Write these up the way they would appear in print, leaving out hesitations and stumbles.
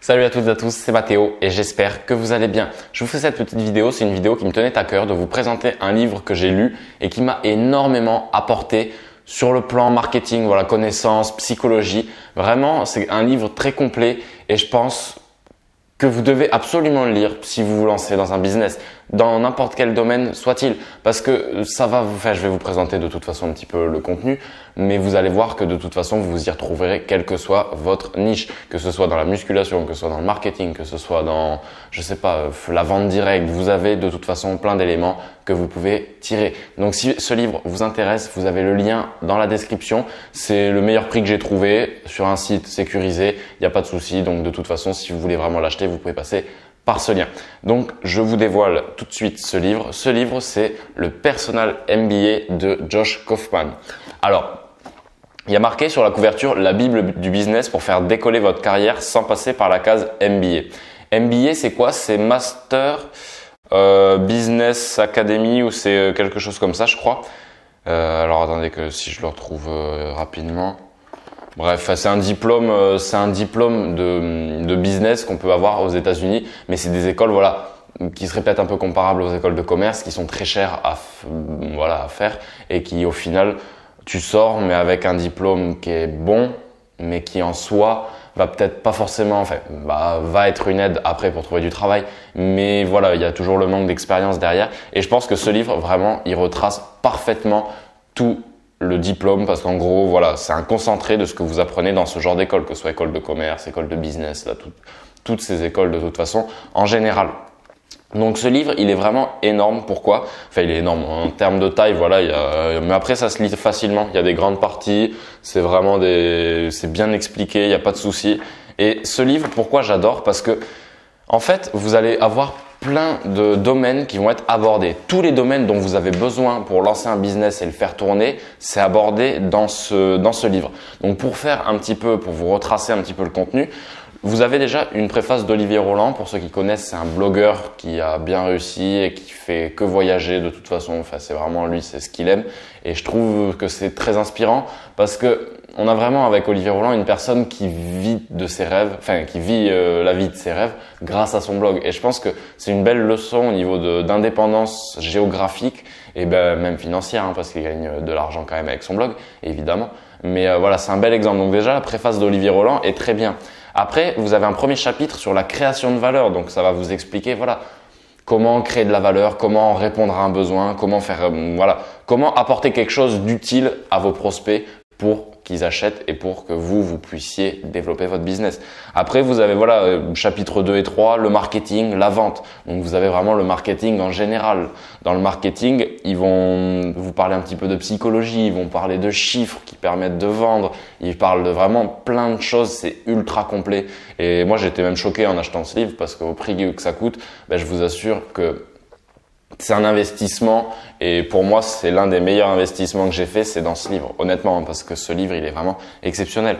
Salut à toutes et à tous, c'est Mathéo et j'espère que vous allez bien. Je vous fais cette petite vidéo, c'est une vidéo qui me tenait à cœur de vous présenter un livre que j'ai lu et qui m'a énormément apporté sur le plan marketing, voilà, connaissances, psychologie. Vraiment, c'est un livre très complet et je pense que vous devez absolument le lire si vous vous lancez dans un business, dans n'importe quel domaine soit-il, parce que ça va vous faire, je vais vous présenter de toute façon un petit peu le contenu, mais vous allez voir que de toute façon vous vous y retrouverez quelle que soit votre niche, que ce soit dans la musculation, que ce soit dans le marketing, que ce soit dans, je sais pas, la vente directe, vous avez de toute façon plein d'éléments que vous pouvez tirer. Donc si ce livre vous intéresse, vous avez le lien dans la description, c'est le meilleur prix que j'ai trouvé sur un site sécurisé, il n'y a pas de souci, donc de toute façon si vous voulez vraiment l'acheter, vous pouvez passer par ce lien. Donc, je vous dévoile tout de suite ce livre. Ce livre, c'est le Personal MBA de Josh Kaufman. Alors, il y a marqué sur la couverture la Bible du business pour faire décoller votre carrière sans passer par la case MBA. MBA, c'est quoi? C'est Master Business Academy ou c'est quelque chose comme ça, je crois. Alors, attendez que si je le retrouve rapidement. Bref, c'est un diplôme de business qu'on peut avoir aux États-Unis, mais c'est des écoles, voilà, qui se répètent un peu comparables aux écoles de commerce, qui sont très chères à faire et qui, au final, tu sors, mais avec un diplôme qui est bon, mais qui en soi va peut-être pas forcément, va être une aide après pour trouver du travail, mais voilà, il y a toujours le manque d'expérience derrière. Et je pense que ce livre, vraiment, il retrace parfaitement tout le diplôme, parce qu'en gros, voilà, c'est un concentré de ce que vous apprenez dans ce genre d'école, que ce soit école de commerce, école de business, là, toutes ces écoles de toute façon, en général. Donc ce livre, il est vraiment énorme. Pourquoi? Enfin, il est énorme en termes de taille, voilà. Mais après, ça se lit facilement. Il y a des grandes parties, c'est vraiment c'est bien expliqué, il n'y a pas de souci. Et ce livre, pourquoi j'adore? Parce que, en fait, vous allez avoir plein de domaines qui vont être abordés. Tous les domaines dont vous avez besoin pour lancer un business et le faire tourner, c'est abordé dans ce livre. Donc pour vous retracer un petit peu le contenu, vous avez déjà une préface d'Olivier Roland. Pour ceux qui connaissent, c'est un blogueur qui a bien réussi et qui fait que voyager de toute façon. Enfin, c'est vraiment lui, c'est ce qu'il aime. Et je trouve que c'est très inspirant parce que on a vraiment avec Olivier Roland une personne qui vit de ses rêves, qui vit la vie de ses rêves grâce à son blog. Et je pense que c'est une belle leçon au niveau d'indépendance géographique et même financière, parce qu'il gagne de l'argent quand même avec son blog, évidemment. Mais voilà, c'est un bel exemple. Donc déjà, la préface d'Olivier Roland est très bien. Après, vous avez un premier chapitre sur la création de valeur. Donc ça va vous expliquer, voilà, comment créer de la valeur, comment répondre à un besoin, comment apporter quelque chose d'utile à vos prospects pour qu'ils achètent et pour que vous puissiez développer votre business. Après, vous avez chapitre 2 et 3, le marketing, la vente. Donc vous avez vraiment le marketing en général. Dans le marketing, ils vont vous parler un petit peu de psychologie, ils vont parler de chiffres qui permettent de vendre, ils parlent de vraiment plein de choses, c'est ultra complet. Et moi, j'étais même choqué en achetant ce livre parce qu'au prix que ça coûte, je vous assure que c'est un investissement et pour moi, c'est l'un des meilleurs investissements que j'ai fait, c'est dans ce livre, honnêtement, parce que ce livre, il est vraiment exceptionnel.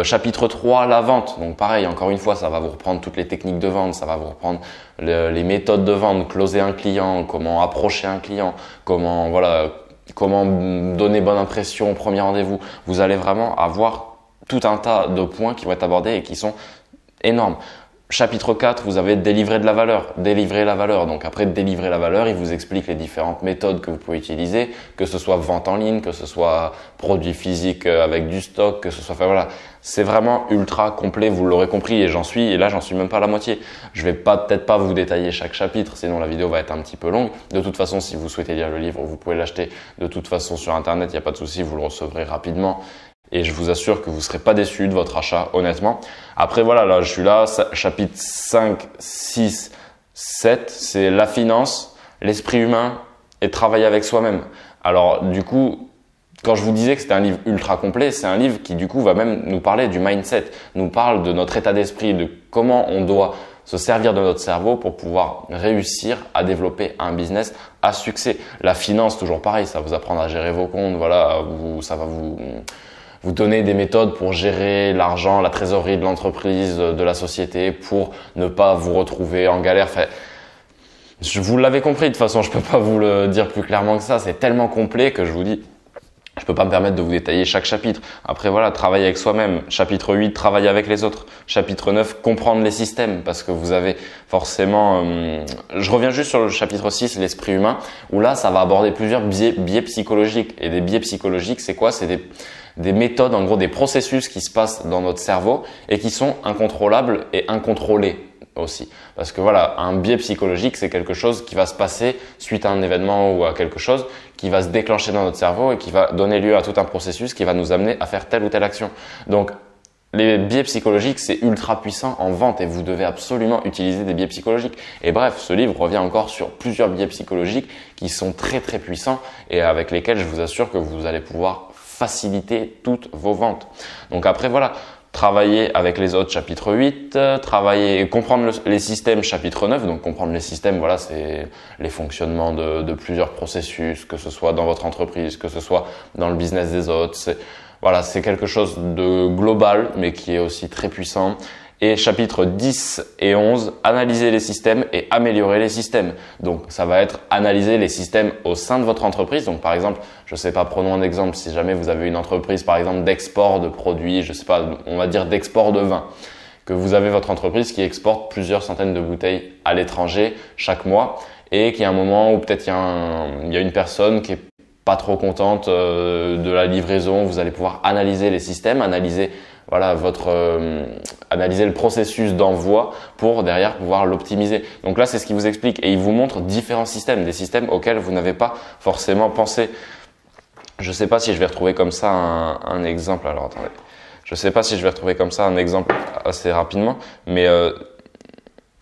Chapitre 3, la vente. Donc pareil, encore une fois, ça va vous reprendre toutes les techniques de vente, ça va vous reprendre les méthodes de vente, closer un client, comment approcher un client, comment donner bonne impression au premier rendez-vous. Vous allez vraiment avoir tout un tas de points qui vont être abordés et qui sont énormes. Chapitre 4, vous avez délivrer de la valeur, délivrer la valeur. Donc après délivrer la valeur, il vous explique les différentes méthodes que vous pouvez utiliser, que ce soit vente en ligne, que ce soit produit physique avec du stock, que ce soit, c'est vraiment ultra complet, vous l'aurez compris et j'en suis même pas à la moitié. Je vais peut-être pas vous détailler chaque chapitre, sinon la vidéo va être un petit peu longue. De toute façon, si vous souhaitez lire le livre, vous pouvez l'acheter de toute façon sur internet, il n'y a pas de souci, vous le recevrez rapidement. Et je vous assure que vous ne serez pas déçus de votre achat, honnêtement. Après, voilà, là, je suis là, chapitre 5, 6, 7, c'est la finance, l'esprit humain et travailler avec soi-même. Alors, du coup, quand je vous disais que c'était un livre ultra complet, c'est un livre qui, du coup, va même nous parler du mindset, nous parle de notre état d'esprit, de comment on doit se servir de notre cerveau pour pouvoir réussir à développer un business à succès. La finance, toujours pareil, ça va vous apprendre à gérer vos comptes, ça va vous donner des méthodes pour gérer l'argent, la trésorerie de l'entreprise, de la société, pour ne pas vous retrouver en galère. Vous l'avez compris, de toute façon, je peux pas vous le dire plus clairement que ça. C'est tellement complet que je vous dis, Je peux pas me permettre de vous détailler chaque chapitre. Après voilà, travailler avec soi-même. Chapitre 8, travailler avec les autres. Chapitre 9, comprendre les systèmes. Parce que vous avez forcément… je reviens juste sur le chapitre 6, l'esprit humain, où là, ça va aborder plusieurs biais psychologiques. Et des biais psychologiques, c'est quoi? C'est des méthodes, en gros des processus qui se passent dans notre cerveau et qui sont incontrôlables et incontrôlés aussi. Parce que voilà, un biais psychologique, c'est quelque chose qui va se passer suite à un événement ou à quelque chose qui va se déclencher dans notre cerveau et qui va donner lieu à tout un processus qui va nous amener à faire telle ou telle action. Donc, les biais psychologiques, c'est ultra puissant en vente et vous devez absolument utiliser des biais psychologiques. Et bref, ce livre revient encore sur plusieurs biais psychologiques qui sont très très puissants et avec lesquels je vous assure que vous allez pouvoir faciliter toutes vos ventes. Donc après, voilà. Travailler avec les autres, chapitre 8, comprendre les systèmes, chapitre 9. Donc comprendre les systèmes, voilà, c'est les fonctionnements de plusieurs processus, que ce soit dans votre entreprise, que ce soit dans le business des autres. Voilà, c'est quelque chose de global, mais qui est aussi très puissant. Et chapitres 10 et 11, analyser les systèmes et améliorer les systèmes. Donc, ça va être analyser les systèmes au sein de votre entreprise. Donc, par exemple, je sais pas, prenons un exemple. Si jamais vous avez une entreprise, par exemple, d'export de produits, je sais pas, on va dire d'export de vin, que vous avez votre entreprise qui exporte plusieurs centaines de bouteilles à l'étranger chaque mois et qu'il y a un moment où peut-être il y a une personne qui est pas trop contente de la livraison. Vous allez pouvoir analyser les systèmes, analyser le processus d'envoi pour derrière pouvoir l'optimiser. Donc là, c'est ce qui vous explique et il vous montre différents systèmes, des systèmes auxquels vous n'avez pas forcément pensé. Je sais pas si je vais retrouver comme ça un exemple. Alors attendez, je sais pas si je vais retrouver comme ça un exemple assez rapidement, mais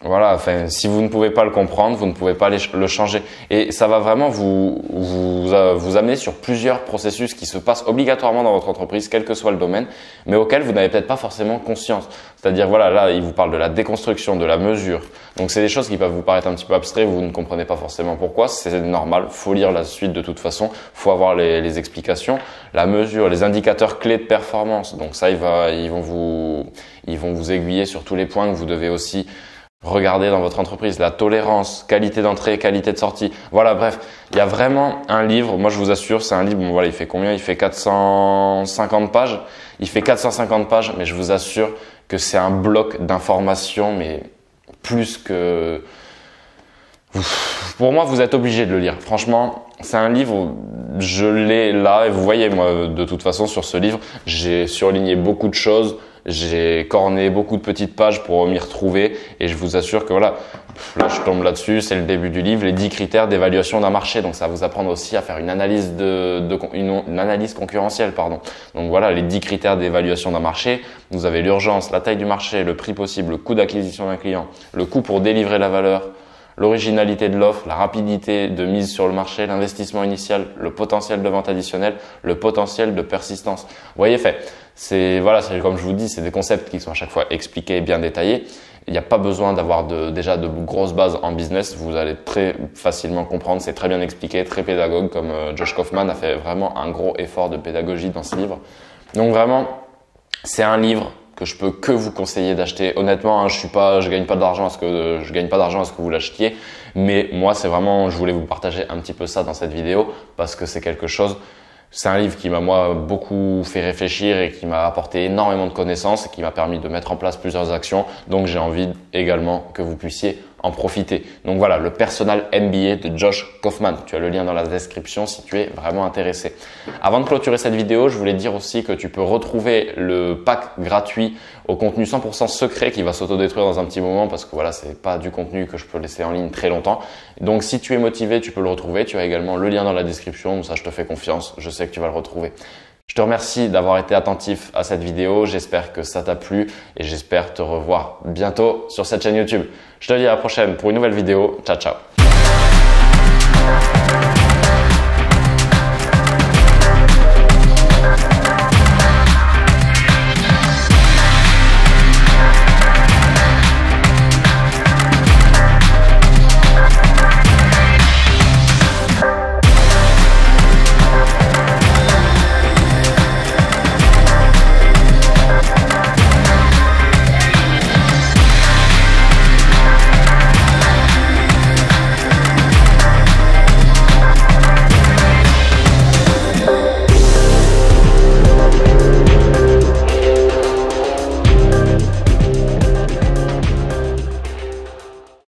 voilà, enfin, si vous ne pouvez pas le comprendre, vous ne pouvez pas le changer. Et ça va vraiment vous amener sur plusieurs processus qui se passent obligatoirement dans votre entreprise, quel que soit le domaine, mais auxquels vous n'avez peut-être pas forcément conscience. C'est-à-dire, voilà, là, il vous parle de la déconstruction, de la mesure. Donc, c'est des choses qui peuvent vous paraître un petit peu abstraites, vous ne comprenez pas forcément pourquoi. C'est normal, faut lire la suite de toute façon, faut avoir les explications. La mesure, les indicateurs clés de performance. Donc ça, ils vont vous aiguiller sur tous les points que vous devez aussi regardez dans votre entreprise, la tolérance, qualité d'entrée, qualité de sortie. Voilà, bref, il y a vraiment un livre, moi je vous assure, c'est un livre, bon voilà, il fait combien? Il fait 450 pages. Il fait 450 pages, mais je vous assure que c'est un bloc d'informations, mais plus que… Pour moi, vous êtes obligé de le lire. Franchement, c'est un livre, je l'ai là, et vous voyez, moi, de toute façon, sur ce livre, j'ai surligné beaucoup de choses. J'ai corné beaucoup de petites pages pour m'y retrouver et je vous assure que voilà, là je tombe là-dessus, c'est le début du livre, les 10 critères d'évaluation d'un marché. Donc ça va vous apprendre aussi à faire une analyse une analyse concurrentielle, pardon. Donc voilà, les 10 critères d'évaluation d'un marché. Vous avez l'urgence, la taille du marché, le prix possible, le coût d'acquisition d'un client, le coût pour délivrer la valeur, l'originalité de l'offre, la rapidité de mise sur le marché, l'investissement initial, le potentiel de vente additionnelle, le potentiel de persistance. Vous voyez, c'est comme je vous dis, c'est des concepts qui sont à chaque fois expliqués et bien détaillés. Il n'y a pas besoin d'avoir déjà de grosses bases en business. Vous allez très facilement comprendre. C'est très bien expliqué, très pédagogue, comme Josh Kaufman a fait vraiment un gros effort de pédagogie dans ce livre. Donc vraiment, c'est un livre que je peux que vous conseiller d'acheter. Honnêtement, je gagne pas d'argent à ce que vous l'achetiez, mais moi c'est vraiment, je voulais vous partager un petit peu ça dans cette vidéo parce que c'est un livre qui m'a moi beaucoup fait réfléchir et qui m'a apporté énormément de connaissances et qui m'a permis de mettre en place plusieurs actions. Donc j'ai envie également que vous puissiez en profiter. Donc voilà, le Personal MBA de Josh Kaufman. Tu as le lien dans la description si tu es vraiment intéressé. Avant de clôturer cette vidéo, je voulais dire aussi que tu peux retrouver le pack gratuit au contenu 100% secret qui va s'autodétruire dans un petit moment parce que voilà, c'est pas du contenu que je peux laisser en ligne très longtemps. Donc si tu es motivé, tu peux le retrouver. Tu as également le lien dans la description. Donc ça, je te fais confiance. Je sais que tu vas le retrouver. Je te remercie d'avoir été attentif à cette vidéo. J'espère que ça t'a plu et j'espère te revoir bientôt sur cette chaîne YouTube. Je te dis à la prochaine pour une nouvelle vidéo. Ciao, ciao.